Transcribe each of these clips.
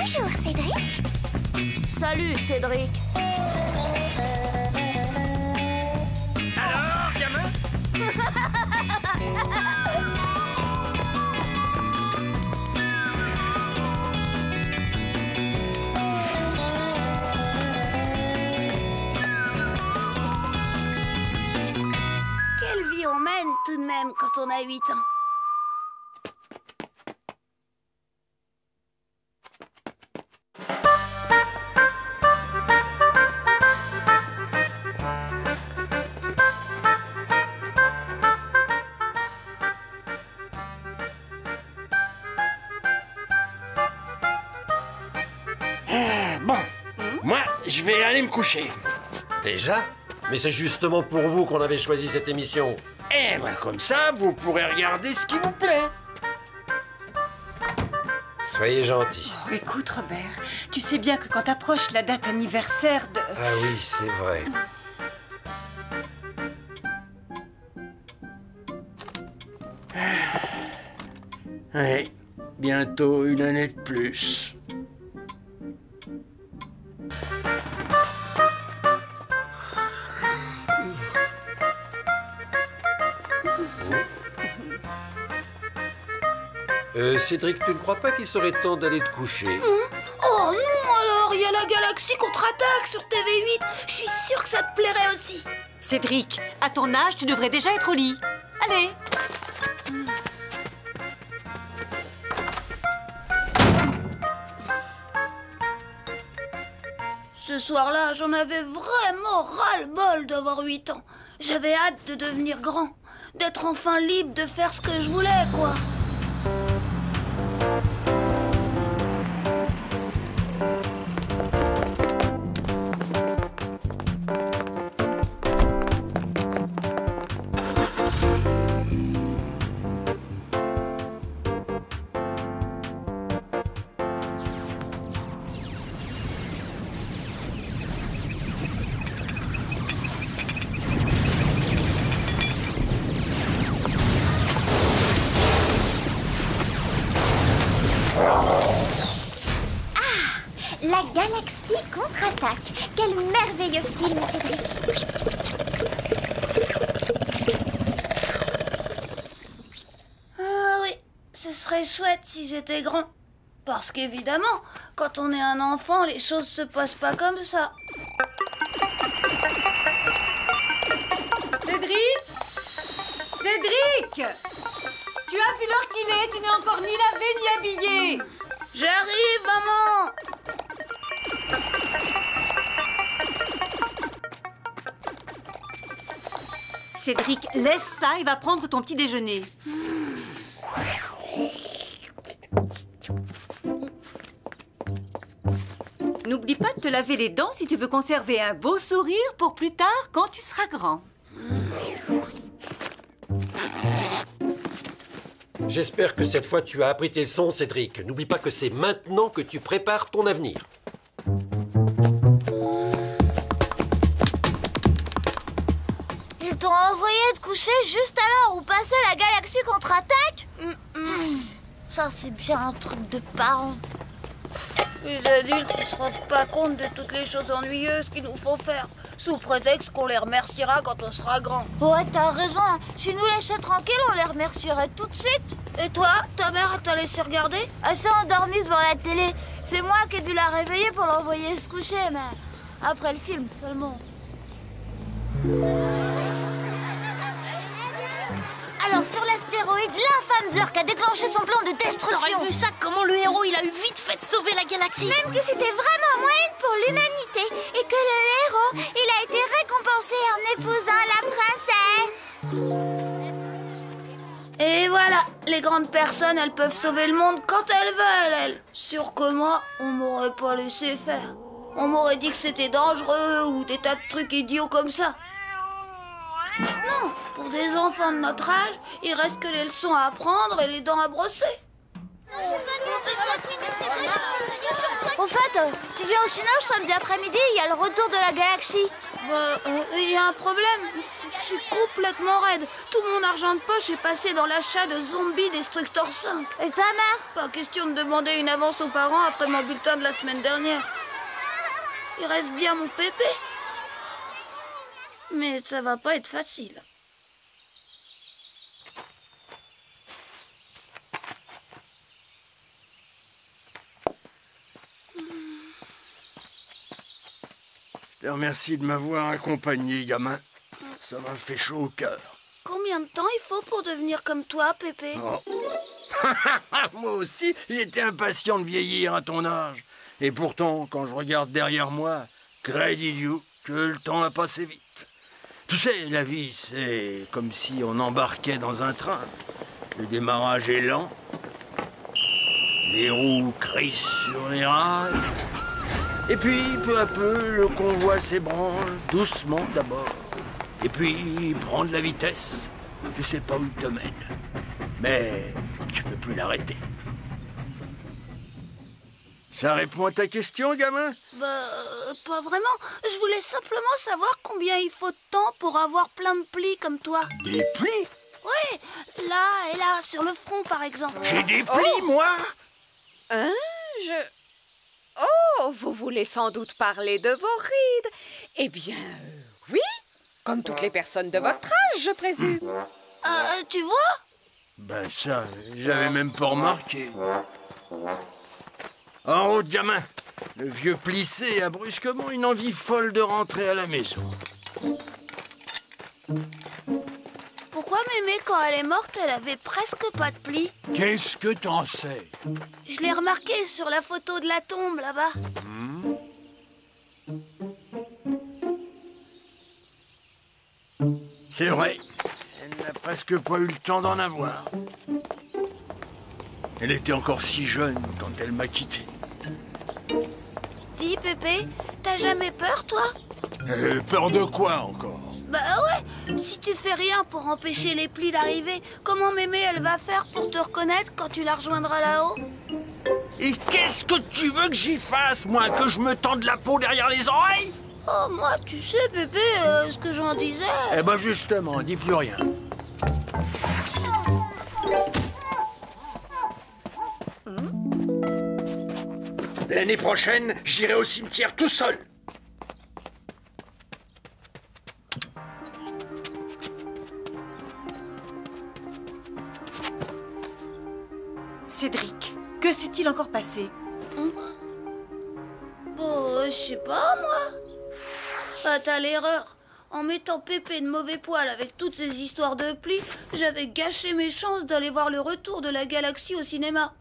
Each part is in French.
Bonjour, Cédric. Salut, Cédric. Alors, gamin? Quelle vie on mène tout de même quand on a 8 ans. Bon, moi, je vais aller me coucher. Déjà? Mais c'est justement pour vous qu'on avait choisi cette émission. Eh ben, comme ça, vous pourrez regarder ce qui vous plaît. Soyez gentil. Oh, écoute, Robert, tu sais bien que quand approche la date anniversaire de... Ah oui, c'est vrai. Ouais, bientôt une année de plus. Cédric, tu ne crois pas qu'il serait temps d'aller te coucher? Oh non alors, il y a la galaxie contre-attaque sur TV8. Je suis sûre que ça te plairait aussi. Cédric, à ton âge, tu devrais déjà être au lit. Allez. Ce soir-là, j'en avais vraiment ras-le-bol d'avoir 8 ans. J'avais hâte de devenir grand, d'être enfin libre de faire ce que je voulais, quoi. La galaxie contre-attaque. Quel merveilleux film, Cédric. Ah oui, ce serait chouette si j'étais grand. Parce qu'évidemment, quand on est un enfant, les choses se passent pas comme ça. Cédric? Cédric! Tu as vu l'heure qu'il est, tu n'es encore ni lavé ni habillé. J'arrive, maman! Cédric, laisse ça et va prendre ton petit déjeuner. N'oublie pas de te laver les dents si tu veux conserver un beau sourire pour plus tard quand tu seras grand. J'espère que cette fois tu as appris tes leçons, Cédric. N'oublie pas que c'est maintenant que tu prépares ton avenir. Ils t'ont envoyé te coucher juste à l'heure où passait la galaxie contre-attaque? Ça, c'est bien un truc de parents. Les adultes ne se rendent pas compte de toutes les choses ennuyeuses qu'il nous faut faire, sous prétexte qu'on les remerciera quand on sera grand. Ouais, t'as raison. Si nous laissait tranquilles, on les remercierait tout de suite. Et toi, ta mère t'a laissé regarder? Elle s'est endormie devant la télé. C'est moi qui ai dû la réveiller pour l'envoyer se coucher, mais après le film seulement. Alors, sur l'astéroïde, l'infâme Zurk a déclenché son plan de destruction. T'aurais vu ça, comment le héros, il a eu vite fait de sauver la galaxie. Même que c'était vraiment un moyen pour l'humanité et que le héros, il a été récompensé en épousant la princesse. Et voilà, les grandes personnes, elles peuvent sauver le monde quand elles veulent, elles. Sûr que moi, on m'aurait pas laissé faire. On m'aurait dit que c'était dangereux ou des tas de trucs idiots comme ça. Non, pour des enfants de notre âge, il reste que les leçons à apprendre et les dents à brosser. Au fait, tu viens au Cinoche samedi après-midi, il y a le retour de la galaxie. Il y a un problème, c'est que je suis complètement raide. Tout mon argent de poche est passé dans l'achat de Zombie Destructor 5. Et ta mère? Pas question de demander une avance aux parents après mon bulletin de la semaine dernière. Il reste bien mon pépé. Mais ça va pas être facile. Je te remercie de m'avoir accompagné, gamin. Ça m'a fait chaud au cœur. Combien de temps il faut pour devenir comme toi, Pépé? Oh. Moi aussi, j'étais impatient de vieillir à ton âge. Et pourtant, quand je regarde derrière moi, crédit Dieu que le temps a passé vite. Tu sais, la vie, c'est comme si on embarquait dans un train. Le démarrage est lent. Les roues crissent sur les rails. Et puis, peu à peu, le convoi s'ébranle, doucement d'abord. Et puis, il prend de la vitesse. Tu sais pas où il te mène. Mais tu peux plus l'arrêter. Ça répond à ta question, gamin? Pas vraiment. Je voulais simplement savoir combien il faut de temps pour avoir plein de plis comme toi. Des plis? Ouais, là et là, sur le front par exemple. J'ai des plis, moi? Hein? Oh, vous voulez sans doute parler de vos rides. Eh bien, oui, comme toutes les personnes de votre âge, je présume. Tu vois? Ben ça, j'avais même pas remarqué. En route, gamin. Le vieux plissé a brusquement une envie folle de rentrer à la maison. Pourquoi Mémé, quand elle est morte, elle avait presque pas de plis? Qu'est-ce que t'en sais? Je l'ai remarqué sur la photo de la tombe, là-bas. C'est vrai. Elle n'a presque pas eu le temps d'en avoir. Elle était encore si jeune quand elle m'a quitté. Dis, Pépé, t'as jamais peur, toi? Peur de quoi encore? Bah ouais, si tu fais rien pour empêcher les plis d'arriver, comment Mémé, elle va faire pour te reconnaître quand tu la rejoindras là-haut? Et qu'est-ce que tu veux que j'y fasse, moi? Que je me tende la peau derrière les oreilles? Oh, moi, tu sais, Pépé, ce que j'en disais... Eh ben justement, dis plus rien. L'année prochaine, j'irai au cimetière tout seul. Cédric, que s'est-il encore passé? Je sais pas, moi. Fatale erreur. En mettant Pépé de mauvais poil avec toutes ces histoires de plis, j'avais gâché mes chances d'aller voir le retour de la galaxie au cinéma.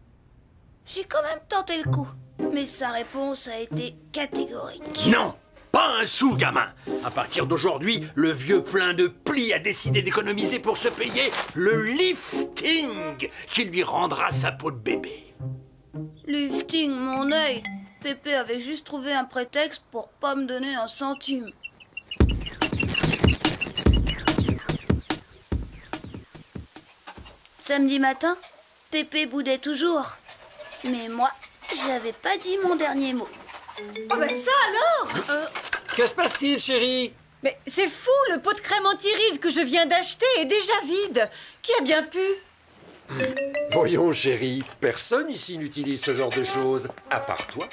J'ai quand même tenté le coup, mais sa réponse a été catégorique. Non, pas un sou, gamin. À partir d'aujourd'hui, le vieux plein de plis a décidé d'économiser pour se payer le lifting qui lui rendra sa peau de bébé. Lifting, mon œil. Pépé avait juste trouvé un prétexte pour pas me donner un centime. Samedi matin, Pépé boudait toujours. Mais moi, j'avais pas dit mon dernier mot. Oh ben ça alors Que se passe-t-il, chérie? Mais c'est fou, le pot de crème anti-rides que je viens d'acheter est déjà vide. Qui a bien pu? Voyons, chérie, personne ici n'utilise ce genre de choses, à part toi.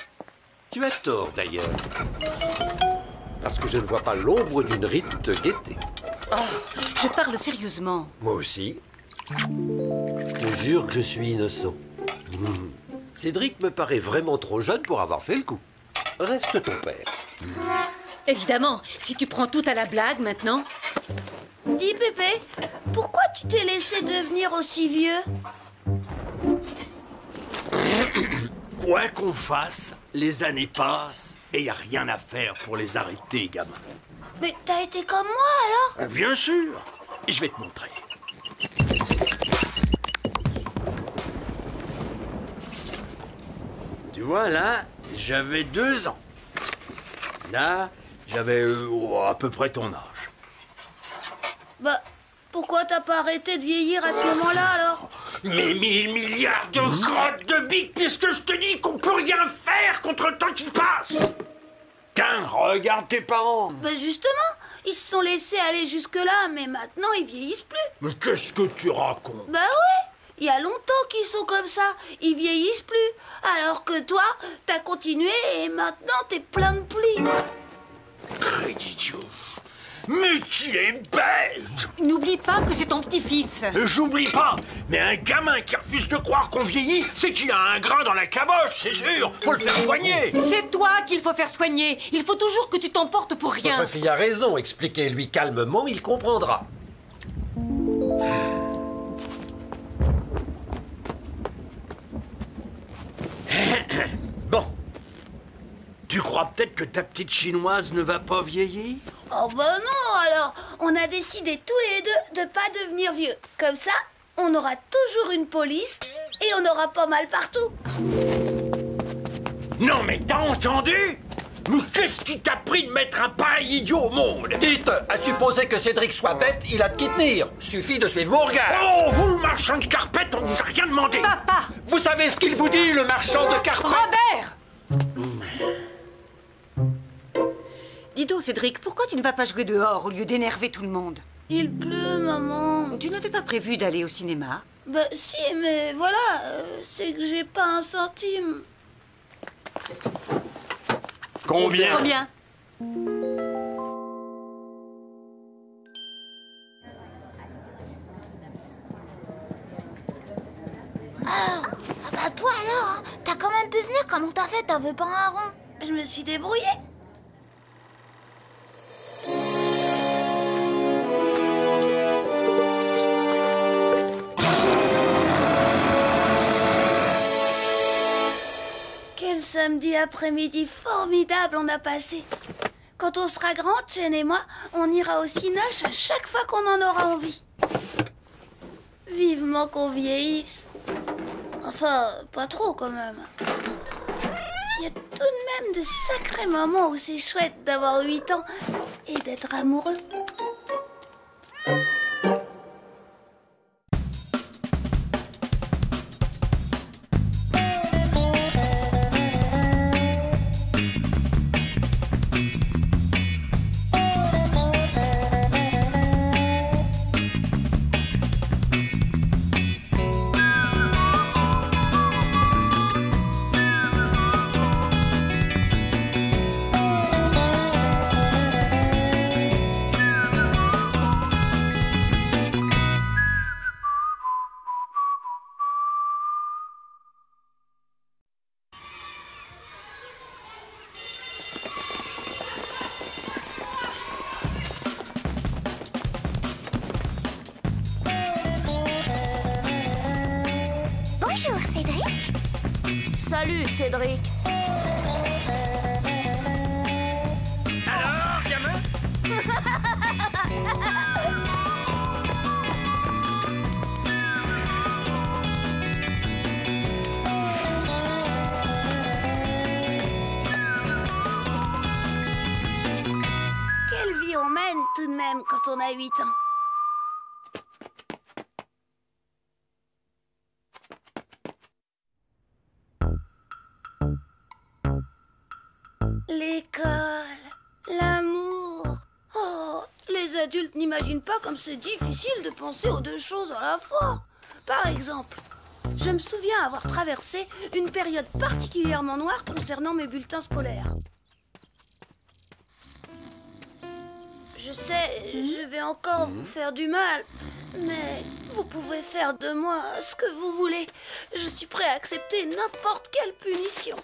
Tu as tort, d'ailleurs. Parce que je ne vois pas l'ombre d'une ride te guetter. Oh, je parle sérieusement. Moi aussi. Je te jure que je suis innocent. Cédric me paraît vraiment trop jeune pour avoir fait le coup. Reste ton père. Évidemment, si tu prends tout à la blague maintenant. Dis, Pépé, pourquoi tu t'es laissé devenir aussi vieux? Quoi qu'on fasse, les années passent et il n'y a rien à faire pour les arrêter, gamin. Mais t'as été comme moi, alors? Bien sûr. Je vais te montrer. Tu vois, là, j'avais 2 ans. Là, j'avais à peu près ton âge. Bah, pourquoi t'as pas arrêté de vieillir à ce moment-là, alors? Mais 1000 milliards de crottes de biques, puisque je te dis qu'on peut rien faire contre le temps qui passe. Tiens, regarde tes parents. Bah justement, ils se sont laissés aller jusque-là, mais maintenant ils vieillissent plus. Mais qu'est-ce que tu racontes? Bah ouais, il y a longtemps qu'ils sont comme ça, ils vieillissent plus. Alors que toi, t'as continué et maintenant t'es plein de plis. Créditio. Mais qu'il est bête! N'oublie pas que c'est ton petit-fils. J'oublie pas, mais un gamin qui refuse de croire qu'on vieillit, c'est qu'il a un grain dans la caboche, c'est sûr. Faut le faire soigner. C'est toi qu'il faut faire soigner. Il faut toujours que tu t'emportes pour rien. Votre fille a raison, expliquez-lui calmement, il comprendra. Bon. Tu crois peut-être que ta petite chinoise ne va pas vieillir? Oh bah non alors, on a décidé tous les deux de pas devenir vieux. Comme ça, on aura toujours une police et on aura pas mal partout. Non mais t'as entendu? Mais qu'est-ce qui t'a pris de mettre un pareil idiot au monde? Dites, à supposer que Cédric soit bête, il a de qui tenir. Suffit de suivre mon regard. Oh, vous le marchand de carpette, on vous a rien demandé. Papa! Vous savez ce qu'il vous dit, le marchand de carpette? Robert! Dis donc, Cédric, pourquoi tu ne vas pas jouer dehors au lieu d'énerver tout le monde? Il pleut, maman. Tu n'avais pas prévu d'aller au cinéma? Bah si, mais voilà, c'est que j'ai pas un centime. Combien? Combien? Ah bah toi alors, hein, t'as quand même pu venir, comment t'as fait? T'en veux pas un rond? Je me suis débrouillée. Quel samedi après-midi formidable on a passé. Quand on sera grande, Jen et moi, on ira au cinoche à chaque fois qu'on en aura envie. Vivement qu'on vieillisse. Enfin, pas trop quand même. Il y a tout de même de sacrés moments où c'est chouette d'avoir 8 ans et d'être amoureux. Bonjour, Cédric. Salut, Cédric. Alors, gamin? Quelle vie on mène tout de même quand on a 8 ans. L'école, l'amour. Oh, les adultes n'imaginent pas comme c'est difficile de penser aux deux choses à la fois. Par exemple, je me souviens avoir traversé une période particulièrement noire concernant mes bulletins scolaires. Je sais, je vais encore vous faire du mal, mais vous pouvez faire de moi ce que vous voulez. Je suis prêt à accepter n'importe quelle punition.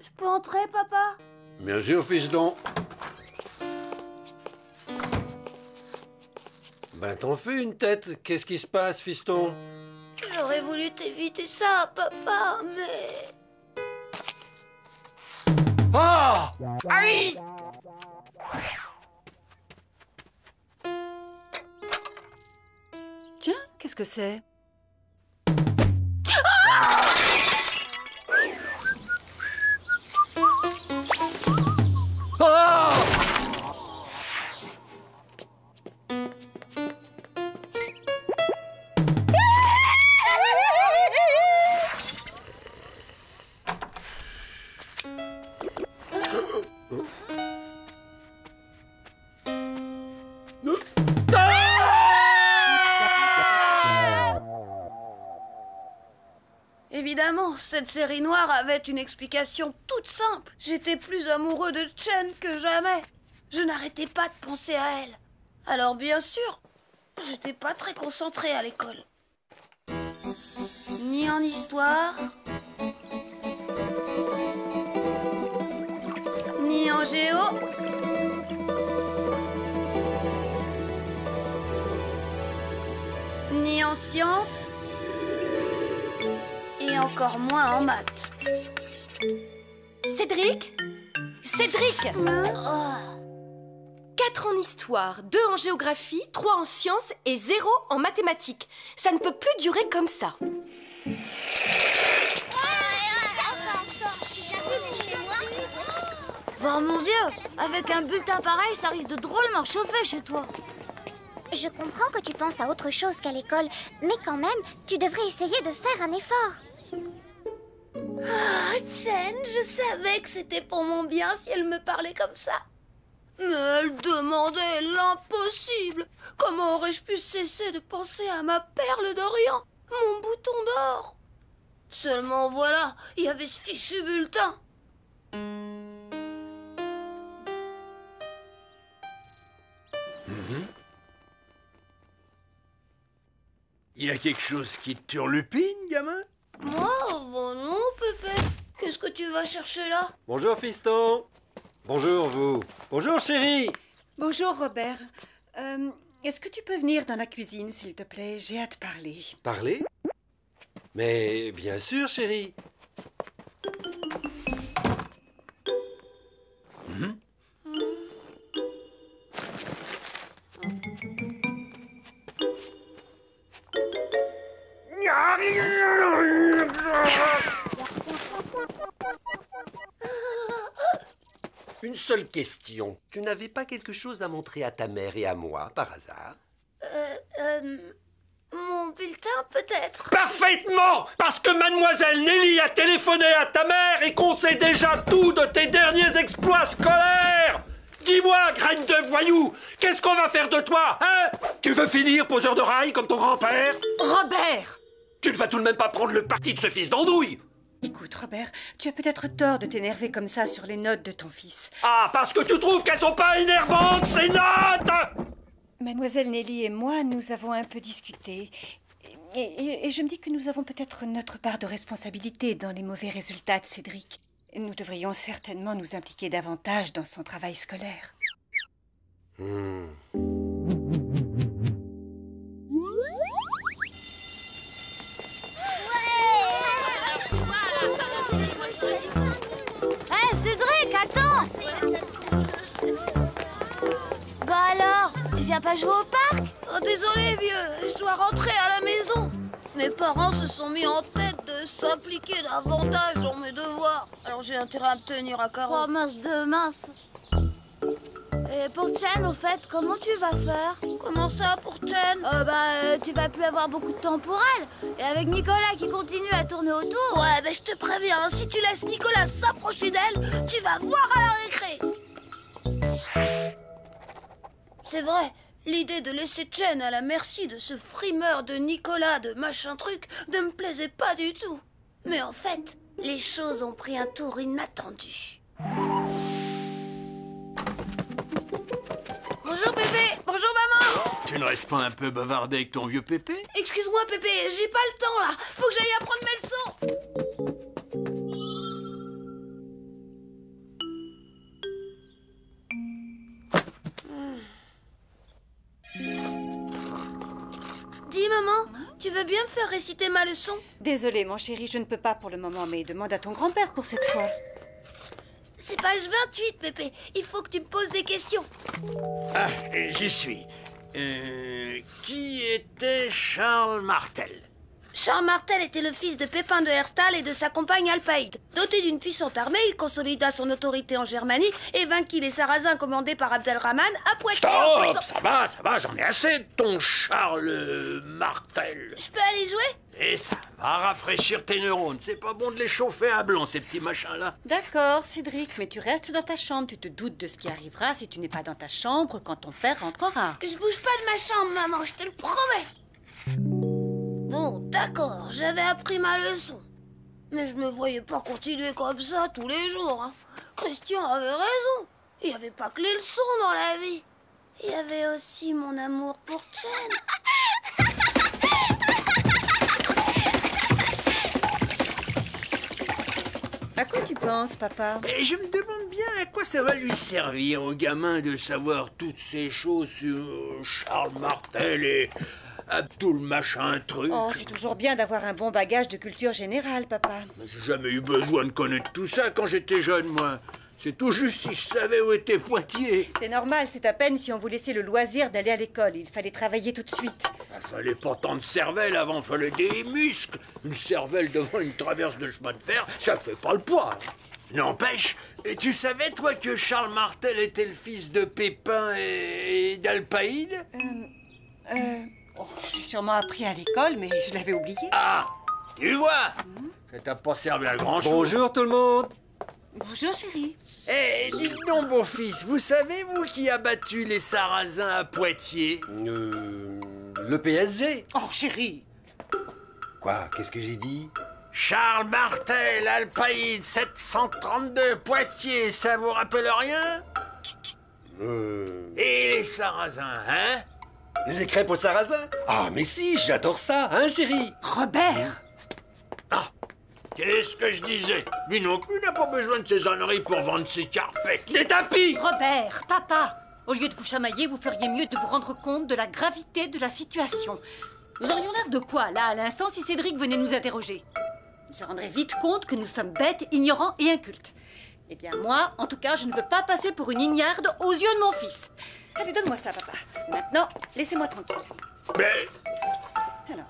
Je peux entrer, papa? Bien sûr, fiston. Ben t'en fais une tête. Qu'est-ce qui se passe, fiston? J'aurais voulu t'éviter ça, papa, mais... Ah! Aïe! Tiens, qu'est-ce que c'est? évidemment, cette série noire avait une explication toute simple. J'étais plus amoureux de Chen que jamais. Je n'arrêtais pas de penser à elle. Alors bien sûr, j'étais pas très concentrée à l'école. Ni en histoire, ni en géo, ni en sciences, et encore moins en maths. Cédric? Cédric! 4 en histoire, 2 en géographie, 3 en sciences et 0 en mathématiques. Ça ne peut plus durer comme ça. Bon, mon vieux, avec un bulletin pareil, ça risque de drôlement chauffer chez toi. Je comprends que tu penses à autre chose qu'à l'école, mais quand même, tu devrais essayer de faire un effort. Ah, Chen, je savais que c'était pour mon bien si elle me parlait comme ça. Mais elle demandait l'impossible. Comment aurais-je pu cesser de penser à ma perle d'Orient, mon bouton d'or? Seulement voilà, il y avait ce fichu bulletin. Il y a quelque chose qui te turlupine, gamin? Moi? Bon non, Pépé. Qu'est-ce que tu vas chercher là? Bonjour, fiston. Bonjour, vous. Bonjour, chérie. Bonjour, Robert. Est-ce que tu peux venir dans la cuisine, s'il te plaît? J'ai hâte de parler. Parler? Mais bien sûr, chérie. Une seule question. Tu n'avais pas quelque chose à montrer à ta mère et à moi, par hasard? Mon bulletin, peut-être? Parfaitement! Parce que mademoiselle Nelly a téléphoné à ta mère et qu'on sait déjà tout de tes derniers exploits scolaires! Dis-moi, graine de voyou, qu'est-ce qu'on va faire de toi, hein? Tu veux finir poseur de rail comme ton grand-père? Robert! Tu ne vas tout de même pas prendre le parti de ce fils d'andouille! Écoute, Robert, tu as peut-être tort de t'énerver comme ça sur les notes de ton fils. Ah, parce que tu trouves qu'elles sont pas énervantes, ces notes! Mademoiselle Nelly et moi, nous avons un peu discuté. Et je me dis que nous avons peut-être notre part de responsabilité dans les mauvais résultats de Cédric. Nous devrions certainement nous impliquer davantage dans son travail scolaire. Hé, Cédric, attends! Bah alors, tu viens pas jouer au parc? Oh, désolé, vieux, je dois rentrer à la maison. Mes parents se sont mis en tête de s'impliquer davantage dans mes devoirs. Alors j'ai intérêt à me tenir à carreau. Oh mince de mince. Et pour Chen, au fait, comment tu vas faire? Comment ça, pour Chen? Tu vas plus avoir beaucoup de temps pour elle. Et avec Nicolas qui continue à tourner autour... Ouais, mais je te préviens, si tu laisses Nicolas s'approcher d'elle, tu vas voir à la récré. C'est vrai, l'idée de laisser Chen à la merci de ce frimeur de Nicolas de machin truc ne me plaisait pas du tout. Mais en fait, les choses ont pris un tour inattendu. Bonjour Pépé, bonjour maman. Tu ne restes pas un peu bavardé avec ton vieux Pépé? Excuse-moi Pépé, j'ai pas le temps là, faut que j'aille apprendre mes leçons. Dis maman, tu veux bien me faire réciter ma leçon? Désolée, mon chéri, je ne peux pas pour le moment, mais demande à ton grand-père pour cette fois. C'est page 28, Pépé. Il faut que tu me poses des questions. Ah, j'y suis. Qui était Charles Martel? Charles Martel était le fils de Pépin de Herstal et de sa compagne Alpaïde. Doté d'une puissante armée, il consolida son autorité en Germanie et vainquit les Sarrasins commandés par Abdelrahman à Poitiers. Stop, ça va, j'en ai assez de ton Charles Martel. Je peux aller jouer? Et ça va rafraîchir tes neurones. C'est pas bon de les chauffer à blanc, ces petits machins-là. D'accord, Cédric, mais tu restes dans ta chambre. Tu te doutes de ce qui arrivera si tu n'es pas dans ta chambre quand ton père rentrera. Je bouge pas de ma chambre, maman, je te le promets. Bon, d'accord, j'avais appris ma leçon. Mais je me voyais pas continuer comme ça tous les jours. Hein. Christian avait raison. Il n'y avait pas que les leçons dans la vie. Il y avait aussi mon amour pour Chen. À quoi tu penses, papa? Et je me demande bien à quoi ça va lui servir au gamin de savoir toutes ces choses sur Charles Martel et Abdul machin truc. Oh, c'est toujours bien d'avoir un bon bagage de culture générale, papa. J'ai jamais eu besoin de connaître tout ça quand j'étais jeune, moi. C'est tout juste si je savais où était Poitiers. C'est normal, c'est à peine si on vous laissait le loisir d'aller à l'école. Il fallait travailler tout de suite. Fallait pas tant de cervelle avant, fallait des muscles. Une cervelle devant une traverse de chemin de fer, ça fait pas le poids. N'empêche, tu savais, toi, que Charles Martel était le fils de Pépin et d'Alpaïde? Oh, je l'ai sûrement appris à l'école, mais je l'avais oublié. Ah, tu vois, ça t'a pas servi à grand-chose. Bonjour tout le monde. Bonjour, chérie. Eh, dites donc, beau fils, vous savez, vous, qui a battu les Sarrasins à Poitiers? Le PSG. Oh, chérie. Quoi? Qu'est-ce que j'ai dit? Charles Martel, Alpaïde, 732, Poitiers, ça vous rappelle rien? Et les Sarrasins, hein? Les crêpes au sarrasin? Ah, mais si, j'adore ça, hein, chérie? Robert. Ah, qu'est-ce que je disais? Lui non plus n'a pas besoin de ses âneries pour vendre ses carpettes. Des tapis! Robert, papa. Au lieu de vous chamailler, vous feriez mieux de vous rendre compte de la gravité de la situation. Nous aurions l'air de quoi, là, à l'instant, si Cédric venait nous interroger? Il se rendrait vite compte que nous sommes bêtes, ignorants et incultes. Eh bien, moi, en tout cas, je ne veux pas passer pour une ignarde aux yeux de mon fils. Allez, donne-moi ça, papa. Maintenant, laissez-moi tranquille. Mais... Alors,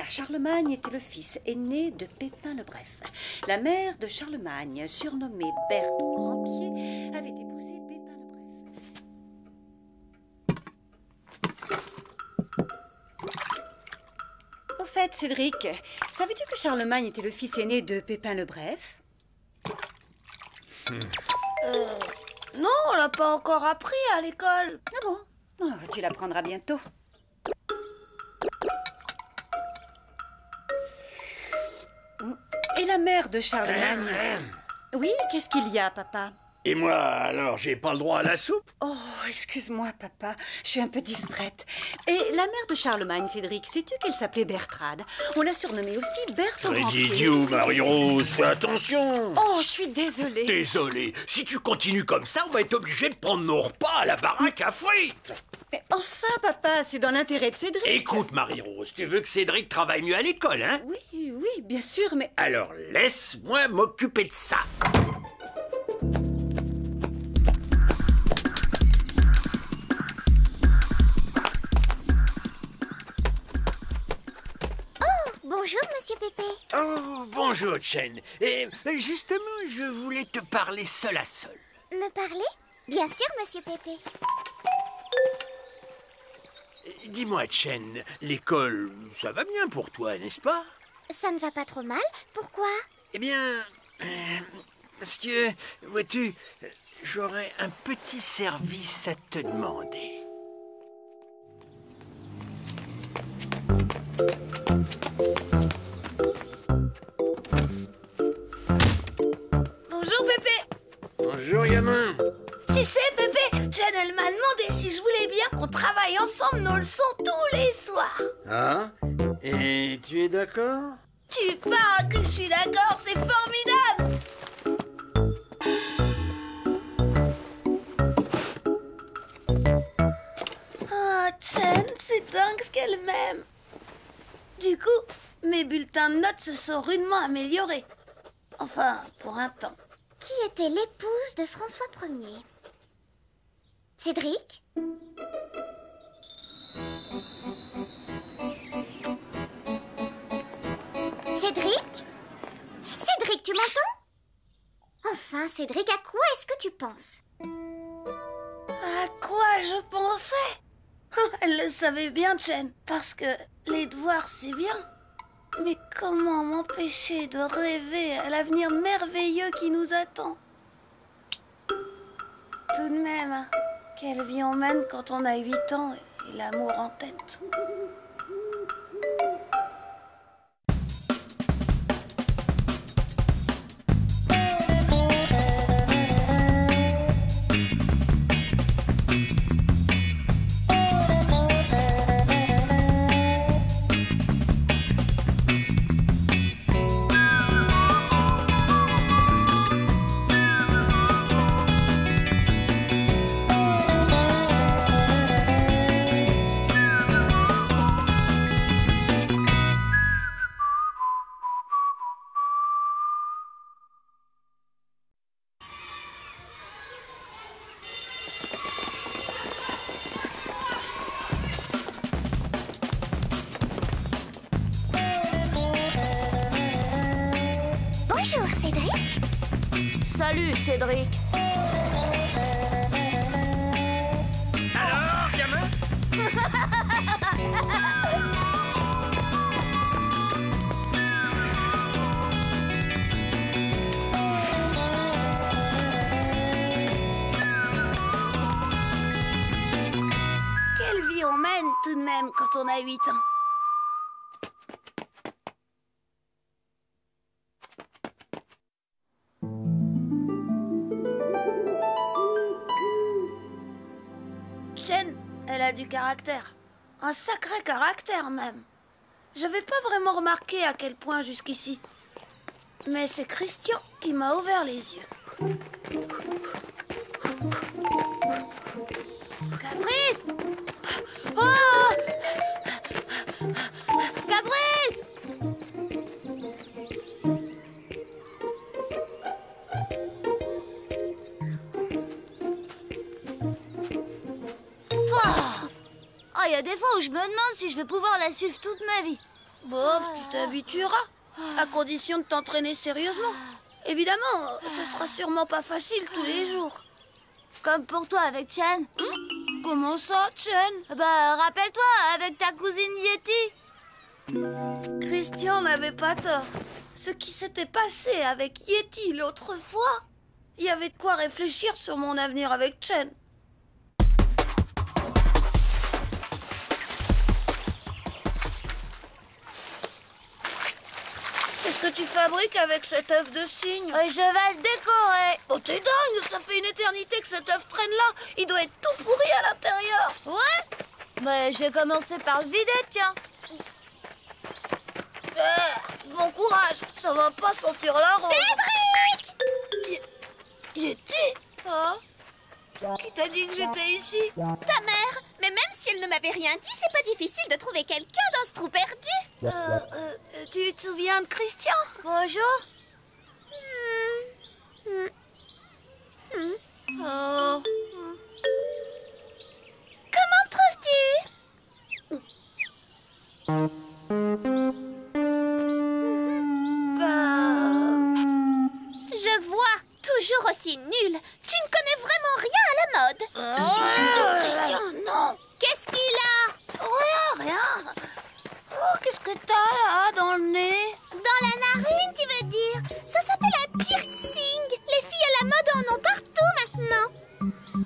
Charlemagne était le fils aîné de Pépin le Bref. La mère de Charlemagne, surnommée Berthe Grandpied, avait épousé Pépin le Bref. Au fait, Cédric, savais-tu que Charlemagne était le fils aîné de Pépin le Bref? Non, on l'a pas encore appris à l'école. Ah bon? Oh, tu l'apprendras bientôt. Et la mère de Charlemagne? Oui, qu'est-ce qu'il y a, papa? Et moi, alors, j'ai pas le droit à la soupe? Oh, excuse-moi, papa, je suis un peu distraite. Et la mère de Charlemagne, Cédric, sais-tu qu'elle s'appelait Bertrade? On l'a surnommée aussi Berthe Grandpied. Idiot, Marie-Rose, fais attention. Oh, je suis désolée. Désolé, si tu continues comme ça, on va être obligé de prendre nos repas à la baraque à frites. Mais enfin, papa, c'est dans l'intérêt de Cédric. Écoute, Marie-Rose, tu veux que Cédric travaille mieux à l'école, hein? Oui, oui, bien sûr, mais... Alors, laisse-moi m'occuper de ça. Bonjour, monsieur Pépé. Oh, bonjour, Chen. Et justement, je voulais te parler seul à seul. Me parler? Bien sûr, monsieur Pépé. Dis-moi, Chen, l'école, ça va bien pour toi, n'est-ce pas? Ça ne va pas trop mal. Pourquoi? Eh bien, parce que, vois-tu, j'aurais un petit service à te demander. Bonjour, Pépé. Bonjour, gamin. Tu sais, Pépé, Jen, elle m'a demandé si je voulais bien qu'on travaille ensemble nos leçons tous les soirs. Ah? Et tu es d'accord? Tu parles que je suis d'accord, c'est formidable. Ah, Jen, c'est dingue ce qu'elle m'aime. Du coup, mes bulletins de notes se sont rudement améliorés. Enfin, pour un temps. Qui était l'épouse de François Ier? Cédric? Cédric? Cédric, tu m'entends? Enfin, Cédric, à quoi est-ce que tu penses? À quoi je pensais? Elle le savait bien, Chen, parce que les devoirs, c'est bien. Mais comment m'empêcher de rêver à l'avenir merveilleux qui nous attend? Tout de même, hein, quelle vie on mène quand on a 8 ans et l'amour en tête. Salut, Cédric. Alors, gamin? Quelle vie on mène tout de même quand on a 8 ans. Chen, elle a du caractère. Un sacré caractère même. J'avais pas vraiment remarqué à quel point jusqu'ici. Mais c'est Christian qui m'a ouvert les yeux. Caprice! Oh! Caprice! Oh, il y a des fois où je me demande si je vais pouvoir la suivre toute ma vie. Bof, tu t'habitueras, à condition de t'entraîner sérieusement. Évidemment, ce sera sûrement pas facile tous les jours. Comme pour toi avec Chen. Comment ça, Chen? Bah, rappelle-toi, avec ta cousine Yeti. Christian n'avait pas tort. Ce qui s'était passé avec Yeti l'autre fois, il y avait de quoi réfléchir sur mon avenir avec Chen. Qu'est-ce que tu fabriques avec cet œuf de cygne? Je vais le décorer. Oh, t'es dingue! Ça fait une éternité que cet œuf traîne là. Il doit être tout pourri à l'intérieur. Ouais? Bah, je vais commencer par le vider, tiens. Bon courage, ça va pas sentir la rose. Cédric! Yeti? Oh. Qui t'a dit que j'étais ici? Ta mère. Mais même si elle ne m'avait rien dit, c'est pas difficile de trouver quelqu'un dans ce trou perdu. Tu te souviens de Christian? Bonjour. Oh. Comment me trouves-tu? Je vois, toujours aussi nul. Tu ne connais vraiment rien à la mode. Christian, non! Qu'est-ce qu'il a? Rien! Oh, qu'est-ce que t'as là, dans le nez? Dans la narine, tu veux dire? Ça s'appelle un piercing. Les filles à la mode en ont partout maintenant.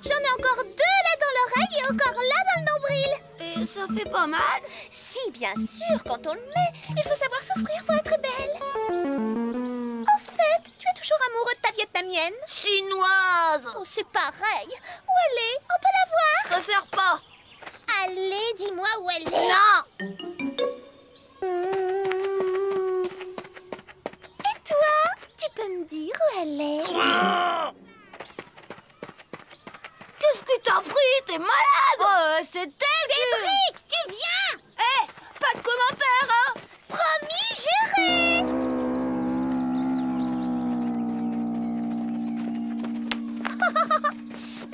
J'en ai encore 2 là dans l'oreille et encore là dans le nombril. Et ça fait pas mal? Si, bien sûr, quand on le met, il faut savoir souffrir pour être belle. Au fait, tu es toujours amoureux de ta vietnamienne? Chinoise! Oh, c'est pareil. Où elle est? On peut la voir? Je préfère pas. Allez, dis-moi où elle est. Non! Et toi, tu peux me dire où elle est? Qu'est-ce que t'as pris? T'es malade! Oh, c'est elle. Cédric, tu viens? Hé! Pas de commentaires, hein! Promis, juré.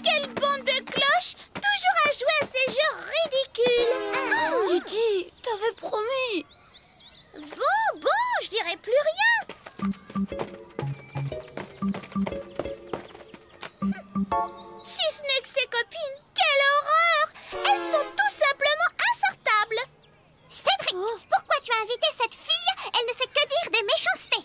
Quelle bande de cloches! Toujours à jouer à ces jeux ridicules. Yeti, t'avais promis! Bon, je dirai plus rien. Si ce n'est que ses copines, quelle horreur! Elles sont tout simplement insortables. Cédric, pourquoi tu as invité cette fille? Elle ne fait que dire des méchancetés.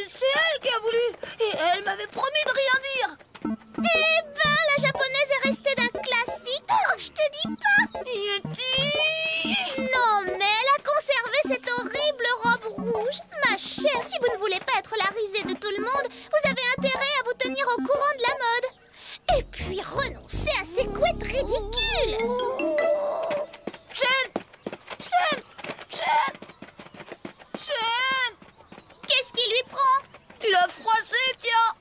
C'est elle qui a voulu! Et elle m'avait promis de rien dire! Eh ben, la japonaise est restée d'un classique. Oh, je te dis pas. Yeti! Non, mais elle a conservé cette horrible robe rouge. Ma chère, si vous ne voulez pas être la risée de tout le monde, vous avez intérêt à vous tenir au courant de la mode. Et puis renoncer à ces couettes ridicules. Chen! Qu'est-ce qui lui prend? Tu l'as froissé, tiens!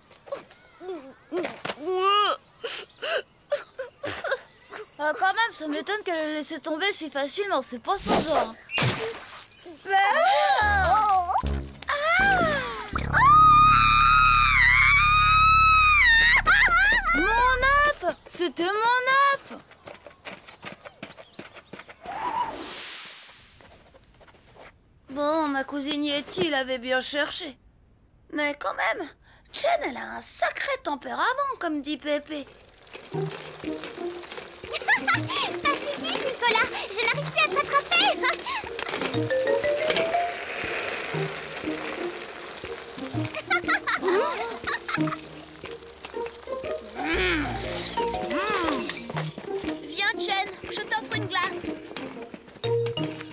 Quand même, ça m'étonne qu'elle ait laissé tomber si facilement. C'est pas son genre. Mon œuf! C'était mon œuf! Bon, ma cousine Yeti l'avait bien cherché. Mais quand même, Chen, elle a un sacré tempérament, comme dit Pépé. Pas si vite, Nicolas. Je n'arrive plus à te rattraper. Viens, Chen, je t'offre une glace.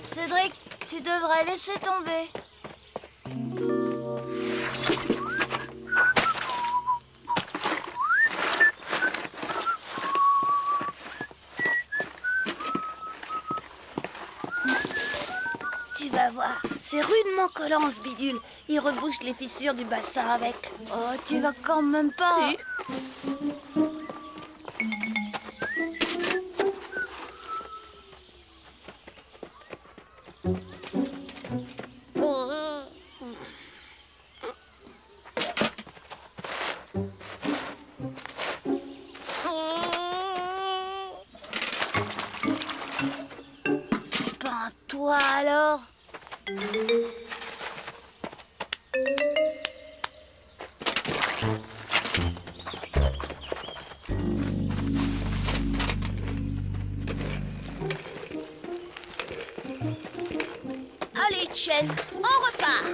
Cédric, tu devrais laisser tomber. Tu vas voir, c'est rudement collant ce bidule. Il rebouche les fissures du bassin avec. Oh, tu vas quand même pas... Si. Ben, toi alors. Allez, Chen, on repart.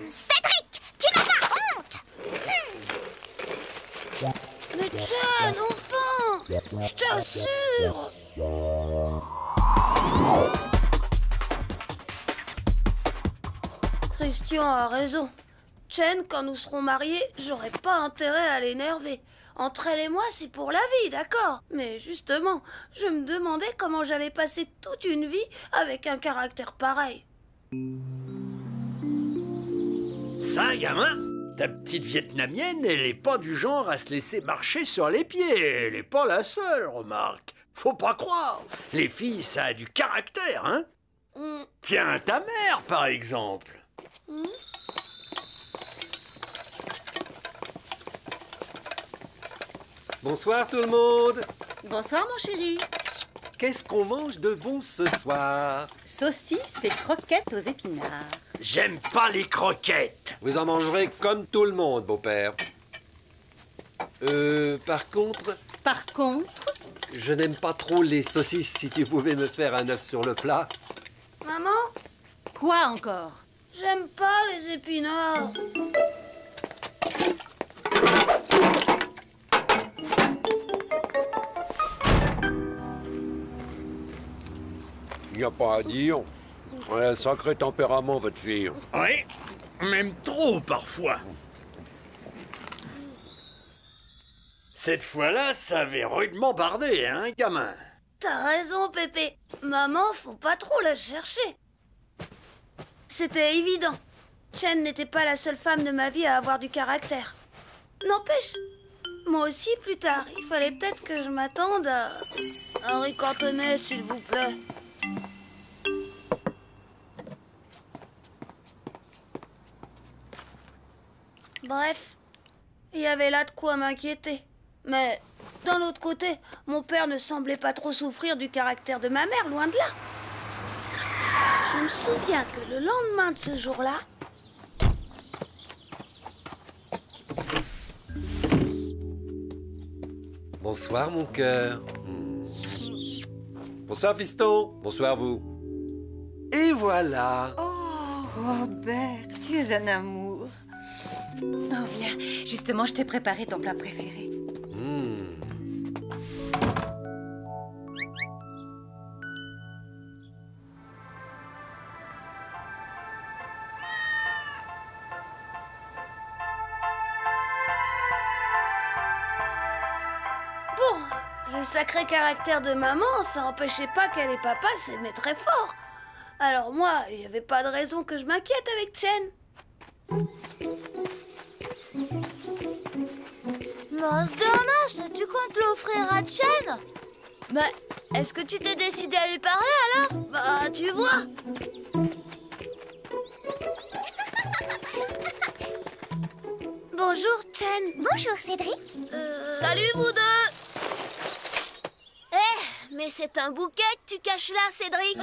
Cédric, tu n'as pas honte. Mais Chen, enfin, je t'assure. Christian a raison. Chen, quand nous serons mariés, j'aurai pas intérêt à l'énerver. Entre elle et moi, c'est pour la vie, d'accord? Mais justement, je me demandais comment j'allais passer toute une vie avec un caractère pareil. Ça, gamin, ta petite vietnamienne, elle est pas du genre à se laisser marcher sur les pieds. Elle est pas la seule, remarque. Faut pas croire. Les filles, ça a du caractère, hein? Tiens, ta mère, par exemple. Bonsoir tout le monde. Bonsoir, mon chéri. Qu'est-ce qu'on mange de bon ce soir? Saucisses et croquettes aux épinards. J'aime pas les croquettes. Vous en mangerez comme tout le monde, beau-père. Par contre, je n'aime pas trop les saucisses. Si tu pouvais me faire un œuf sur le plat. Maman, Quoi encore? j'aime pas les épinards. Il n'y a pas à dire. Elle a un sacré tempérament, votre fille. Oui, même trop parfois. Cette fois-là, ça avait rudement bardé, hein, gamin? T'as raison, Pépé. Maman, faut pas trop la chercher. C'était évident. Chen n'était pas la seule femme de ma vie à avoir du caractère. N'empêche, moi aussi, plus tard, il fallait peut-être que je m'attende à... un riz cantonais, s'il vous plaît. Bref, il y avait là de quoi m'inquiéter. Mais d'un autre côté, mon père ne semblait pas trop souffrir du caractère de ma mère, loin de là. Je me souviens que le lendemain de ce jour-là... Bonsoir, mon cœur. Bonsoir, fiston. Bonsoir, vous. Et voilà. Oh, Robert, tu es un amour. Oh, viens, justement, je t'ai préparé ton plat préféré. Bon, le sacré caractère de maman, ça empêchait pas qu'elle et papa s'aimaient très fort. Alors moi, il n'y avait pas de raison que je m'inquiète avec Chen. Mince dommage, tu comptes l'offrir à Chen? Mais est-ce que tu t'es décidé à lui parler alors? Bah, tu vois. Bonjour, Chen. Bonjour, Cédric. Salut, vous deux. Mais c'est un bouquet que tu caches là, Cédric.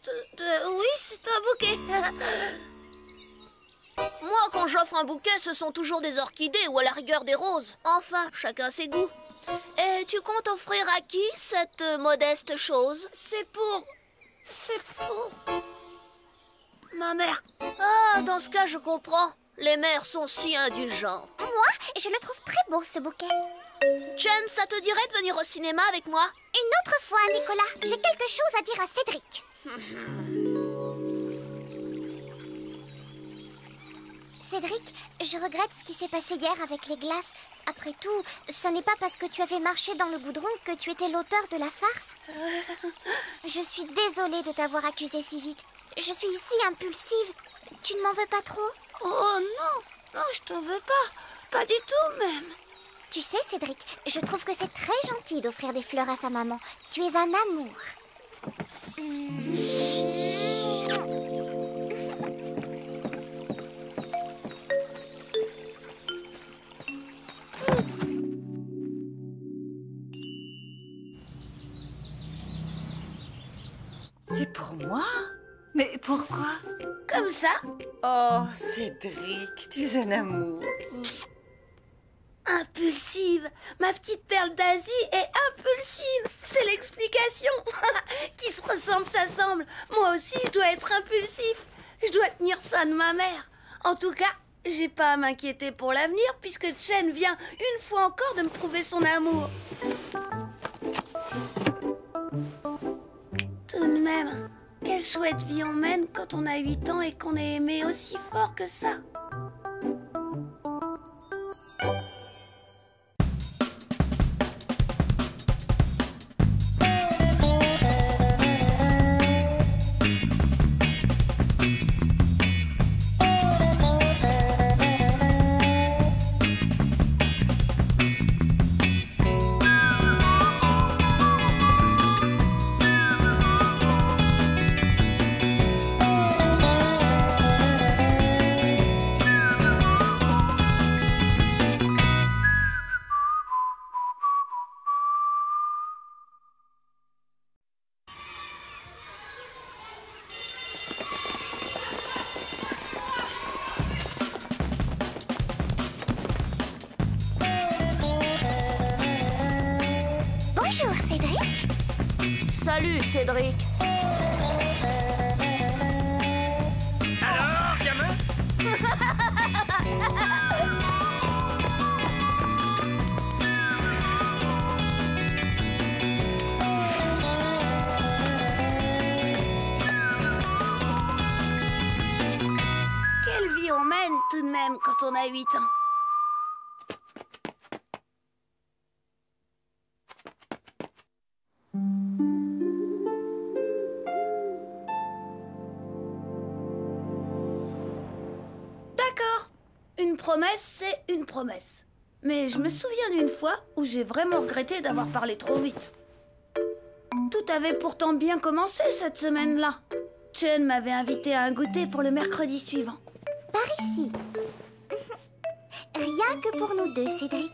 Oui, c'est un bouquet. Moi, quand j'offre un bouquet, ce sont toujours des orchidées ou à la rigueur des roses. Enfin, chacun ses goûts. Et tu comptes offrir à qui cette modeste chose? C'est pour ma mère. Ah, dans ce cas, je comprends. Les mères sont si indulgentes. Moi, je le trouve très beau, ce bouquet. Chen, ça te dirait de venir au cinéma avec moi? Une autre fois, Nicolas. J'ai quelque chose à dire à Cédric. Cédric, je regrette ce qui s'est passé hier avec les glaces. Après tout, ce n'est pas parce que tu avais marché dans le goudron que tu étais l'auteur de la farce. Je suis désolée de t'avoir accusé si vite. Je suis si impulsive. Tu ne m'en veux pas trop? Oh non, non, je t'en veux pas. Pas du tout même. Tu sais, Cédric, je trouve que c'est très gentil d'offrir des fleurs à sa maman. Tu es un amour. C'est pour moi? Mais pourquoi? Comme ça? Oh, Cédric, tu es un amour. Impulsive. Ma petite perle d'Asie est impulsive. C'est l'explication. Qui se ressemble s'assemble. Moi aussi, je dois être impulsif. Je dois tenir ça de ma mère. En tout cas, j'ai pas à m'inquiéter pour l'avenir puisque Chen vient une fois encore de me prouver son amour. Tout de même, quelle chouette vie on mène quand on a 8 ans et qu'on est aimé aussi fort que ça. Bonjour, Cédric. Salut, Cédric. Alors, gamin? Quelle vie on mène tout de même quand on a 8 ans. D'accord, une promesse, c'est une promesse. Mais je me souviens d'une fois où j'ai vraiment regretté d'avoir parlé trop vite. Tout avait pourtant bien commencé cette semaine-là. Chen m'avait invité à un goûter pour le mercredi suivant. Par ici. Rien que pour nous deux, Cédric.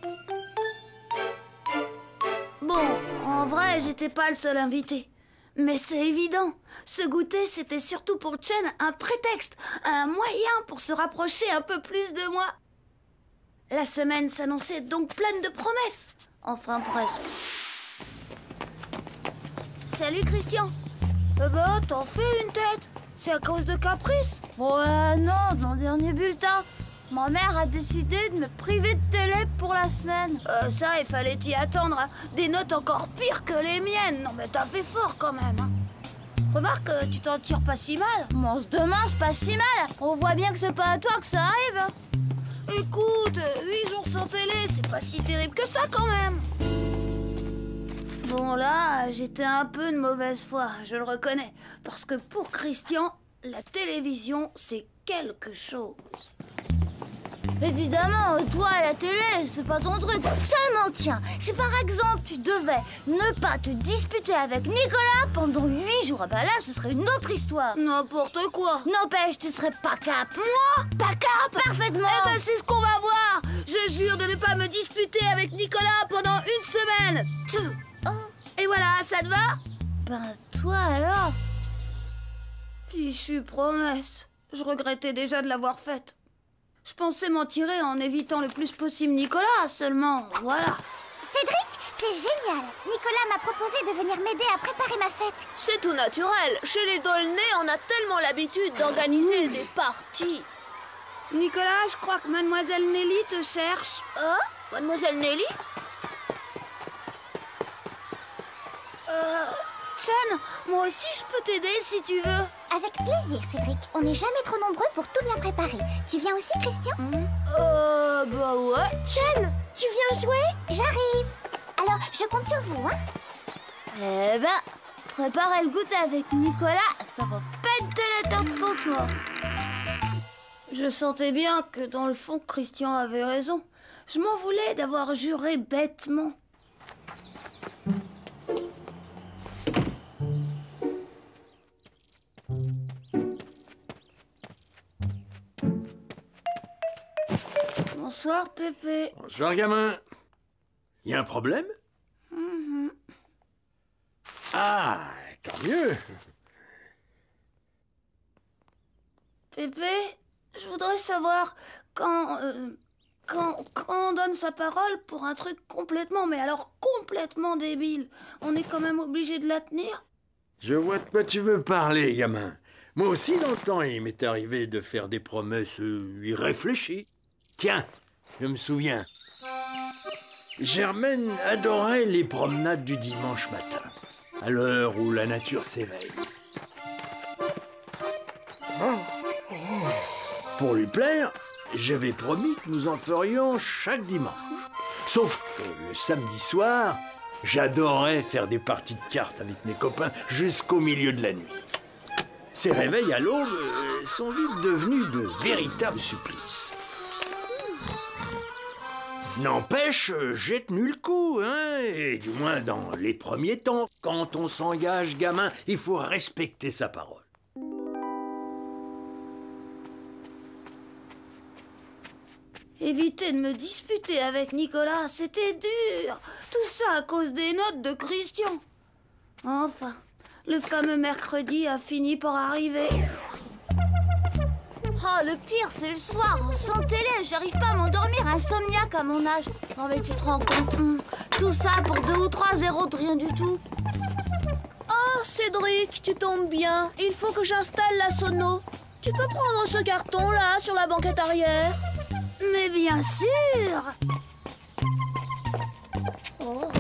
Bon, en vrai, j'étais pas le seul invité. Mais c'est évident, ce goûter, c'était surtout pour Chen un prétexte, un moyen pour se rapprocher un peu plus de moi. La semaine s'annonçait donc pleine de promesses. Enfin, presque. Salut, Christian. Bah, t'en fais une tête. C'est à cause de caprice. Ouais, non, dans le dernier bulletin. Ma mère a décidé de me priver de télé pour la semaine. Ça, il fallait t'y attendre. Hein. Des notes encore pires que les miennes. Non, mais t'as fait fort quand même. Hein. Remarque, tu t'en tires pas si mal. Bon, demain, c'est pas si mal. On voit bien que c'est pas à toi que ça arrive. Hein. Écoute, 8 jours sans télé, c'est pas si terrible que ça quand même. Bon, là, j'étais un peu de mauvaise foi, je le reconnais. Parce que pour Christian, la télévision, c'est quelque chose. Évidemment, toi à la télé, c'est pas ton truc. Seulement, tiens, si par exemple tu devais ne pas te disputer avec Nicolas pendant 8 jours, ah bah là, ce serait une autre histoire. N'importe quoi. N'empêche, tu serais pas cap. Moi? Pas cap? Parfaitement. Eh ben, c'est ce qu'on va voir. Je jure de ne pas me disputer avec Nicolas pendant 1 semaine. Et voilà, ça te va? Ben, toi alors? Fichue promesse. Je regrettais déjà de l'avoir faite. Je pensais m'en tirer en évitant le plus possible Nicolas, seulement, voilà. Cédric, c'est génial. Nicolas m'a proposé de venir m'aider à préparer ma fête. C'est tout naturel. Chez les D'aulnay, on a tellement l'habitude d'organiser des parties. Nicolas, je crois que Mademoiselle Nelly te cherche. Hein? Mademoiselle Nelly? Chen, moi aussi je peux t'aider si tu veux. Avec plaisir, Cédric. On n'est jamais trop nombreux pour tout bien préparer. Tu viens aussi, Christian? Bah ouais. Chen, tu viens jouer? J'arrive. Alors, je compte sur vous, hein? Eh ben, préparer le goûter avec Nicolas, ça va péter la tarte pour toi. Je sentais bien que dans le fond, Christian avait raison. Je m'en voulais d'avoir juré bêtement. Bonsoir, Pépé. Bonsoir, gamin. Y a un problème? Ah, tant mieux. Pépé, je voudrais savoir quand on donne sa parole pour un truc complètement, mais alors complètement débile, on est quand même obligé de la tenir? Je vois de quoi tu veux parler, gamin. Moi aussi, dans le temps, il m'est arrivé de faire des promesses irréfléchies. Tiens, je me souviens. Germaine adorait les promenades du dimanche matin, à l'heure où la nature s'éveille. Pour lui plaire, j'avais promis que nous en ferions chaque dimanche. Sauf que le samedi soir, j'adorais faire des parties de cartes avec mes copains jusqu'au milieu de la nuit. Ces réveils à l'aube sont vite devenus de véritables supplices. N'empêche, j'ai tenu le coup, hein, et du moins dans les premiers temps. Quand on s'engage, gamin, il faut respecter sa parole. Éviter de me disputer avec Nicolas, c'était dur. Tout ça à cause des notes de Christian. Enfin, le fameux mercredi a fini par arriver. Oh, le pire, c'est le soir, sans télé. J'arrive pas à m'endormir, insomniaque à mon âge. Non mais tu te rends compte, tout ça pour 2 ou 3 zéros de rien du tout. Oh, Cédric, tu tombes bien. Il faut que j'installe la sono. Tu peux prendre ce carton-là sur la banquette arrière? Mais bien sûr. Oh.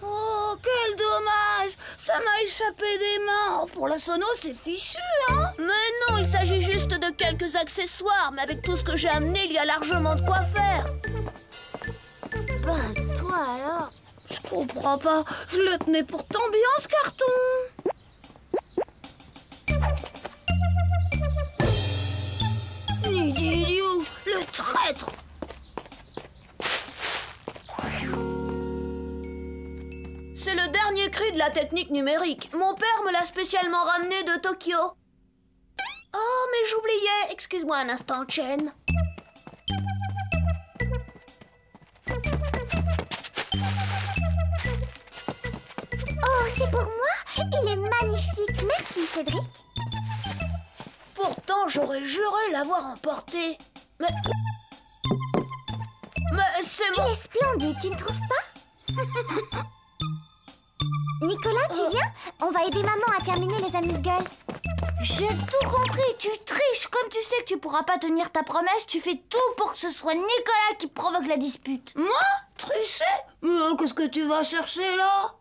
Oh, quel dommage! Ça m'a échappé des mains. Pour la sono, c'est fichu, hein? Mais non, il s'agit juste de quelques accessoires. Mais avec tout ce que j'ai amené, il y a largement de quoi faire. Bah, toi alors? Je comprends pas. Je le tenais pourtant bien, ce carton. Idiot, le traître. C'est le dernier cri de la technique numérique. Mon père me l'a spécialement ramené de Tokyo. Oh, mais j'oubliais. Excuse-moi un instant, Chen. Oh, c'est pour moi? Il est magnifique. Merci, Cédric. Pourtant, j'aurais juré l'avoir emporté. Mais c'est Il mon... est splendide, tu ne trouves pas? Nicolas, tu viens? On va aider maman à terminer les amuse-gueules. J'ai tout compris, tu triches. Comme tu sais que tu pourras pas tenir ta promesse, tu fais tout pour que ce soit Nicolas qui provoque la dispute. Moi? Tricher? Mais qu'est-ce que tu vas chercher là?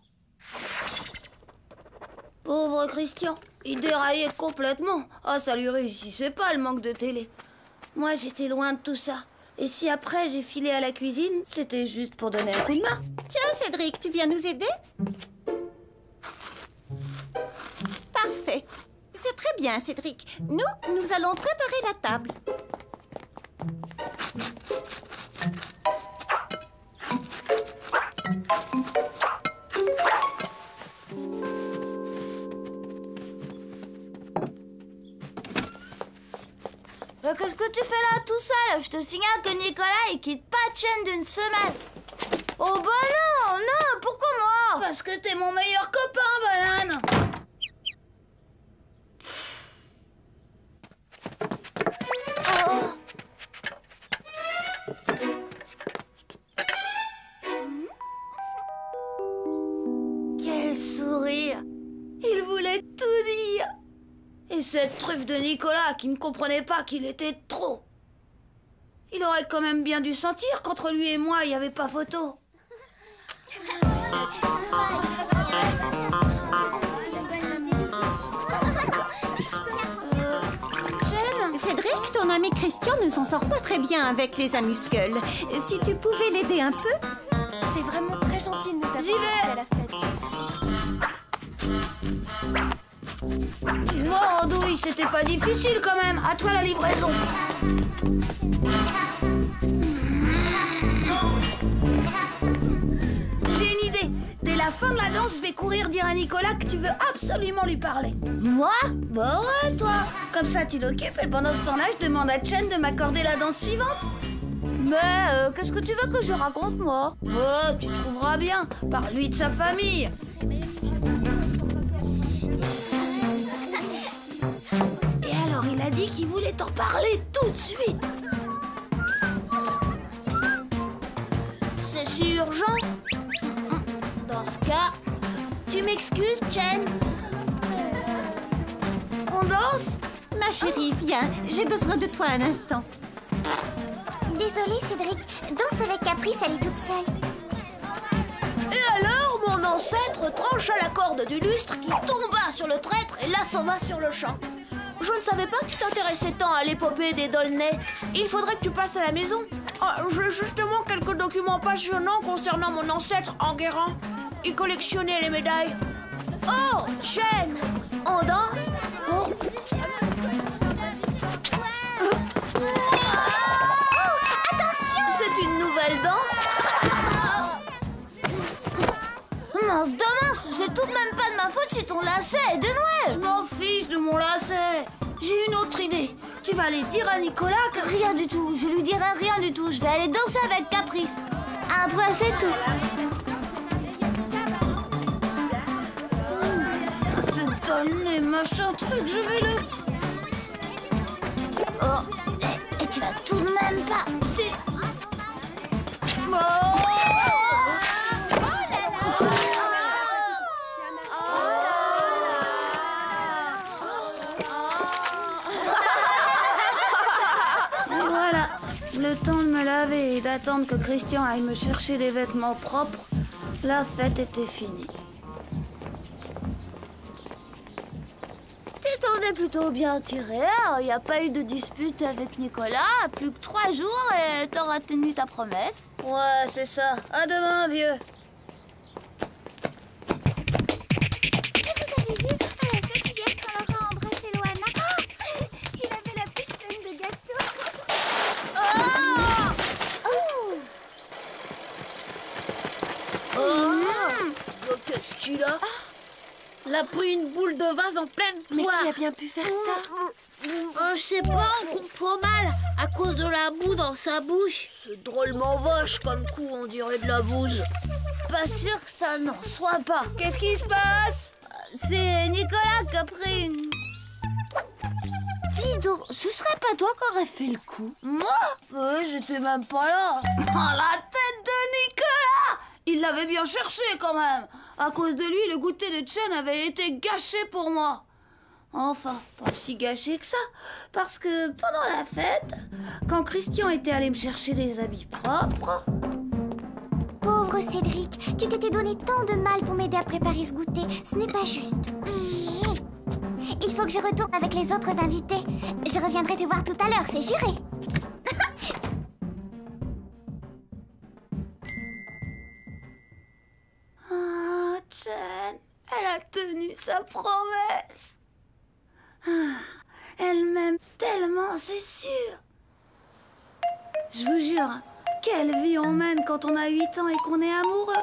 Pauvre Christian, il déraillait complètement. Ah, ça lui réussissait pas le manque de télé. Moi, j'étais loin de tout ça. Et si après j'ai filé à la cuisine, c'était juste pour donner un coup de main. Tiens, Cédric, tu viens nous aider? C'est très bien, Cédric. Nous allons préparer la table. Qu'est-ce que tu fais là tout seul? Je te signale que Nicolas, il quitte pas de chaîne d'une semaine. Oh bah non, pourquoi moi? Parce que t'es mon meilleur copain, banane. Oh. Quel sourire! Il voulait tout dire. Et cette truffe de Nicolas qui ne comprenait pas qu'il était trop. Il aurait quand même bien dû sentir qu'entre lui et moi, il n'y avait pas photo. Cédric, ton ami Christian ne s'en sort pas très bien avec les amuse-gueules. Si tu pouvais l'aider un peu. C'est vraiment très gentil de nous avoir J'y vais. invités à la fête. Oh, Andouille, c'était pas difficile quand même. À toi la livraison. J'ai une idée. Dès la fin de la danse, je vais courir dire à Nicolas que tu veux absolument lui parler. Moi? Bah ouais, toi. Comme ça, tu l'occupes et pendant ce temps-là, je demande à Chen de m'accorder la danse suivante. Mais qu'est-ce que tu veux que je raconte, moi? Oh, tu trouveras bien. Parle-lui de sa famille. Et alors, il a dit qu'il voulait t'en parler tout de suite. C'est si urgent? Dans ce cas, tu m'excuses, Chen? On danse? Ma chérie, viens. J'ai besoin de toi un instant. Désolée, Cédric. Danse avec Caprice, elle est toute seule. Et alors, mon ancêtre trancha la corde du lustre qui tomba sur le traître et l'assomma sur le champ. Je ne savais pas que tu t'intéressais tant à l'épopée des D'aulnay. Il faudrait que tu passes à la maison. J'ai justement quelques documents passionnants concernant mon ancêtre Enguerrand. Il collectionnait les médailles. Oh, Chen, on danse? Oh. C'est une nouvelle danse? Mince de mince, c'est tout de même pas de ma faute si ton lacet est dénoué. Je m'en fiche de mon lacet. J'ai une autre idée. Tu vas aller dire à Nicolas que... Rien du tout, je lui dirai rien du tout. Je vais aller danser avec Caprice. Après, c'est tout. C'est D'aulnay, machin truc, je vais le... Oh, et tu vas tout de même pas. C'est... Oh. Et voilà, le temps de me laver et d'attendre que Christian aille me chercher des vêtements propres, la fête était finie. Tu t'en es plutôt bien tiré. Il n'y a pas eu de dispute avec Nicolas. Plus que 3 jours et t'auras tenu ta promesse. Ouais, c'est ça. À demain, vieux. Et vous avez vu, à la fête hier, quand Laurent a embrassé Loana, il avait la bouche pleine de gâteaux. Qu'est-ce qu'il a? Il a pris une boule de vase en pleine Mais poire. qui a bien pu faire ça? Je sais pas, on comprend mal à cause de la boue dans sa bouche. C'est drôlement vache comme coup, on dirait de la bouse. Pas sûr que ça n'en soit pas. Qu'est-ce qui se passe? C'est Nicolas qui a pris une... Dis donc, ce serait pas toi qui aurais fait le coup? Moi? J'étais même pas là. Oh, la tête de Nicolas! Il l'avait bien cherché quand même. À cause de lui, le goûter de Chen avait été gâché pour moi. Enfin, pas si gâché que ça. Parce que pendant la fête, quand Christian était allé me chercher des habits propres... Pauvre Cédric, tu t'étais donné tant de mal pour m'aider à préparer ce goûter. Ce n'est pas juste. Il faut que je retourne avec les autres invités. Je reviendrai te voir tout à l'heure, c'est juré. Ah, Chen, elle a tenu sa promesse. Elle m'aime tellement, c'est sûr. Je vous jure, quelle vie on mène quand on a 8 ans et qu'on est amoureux.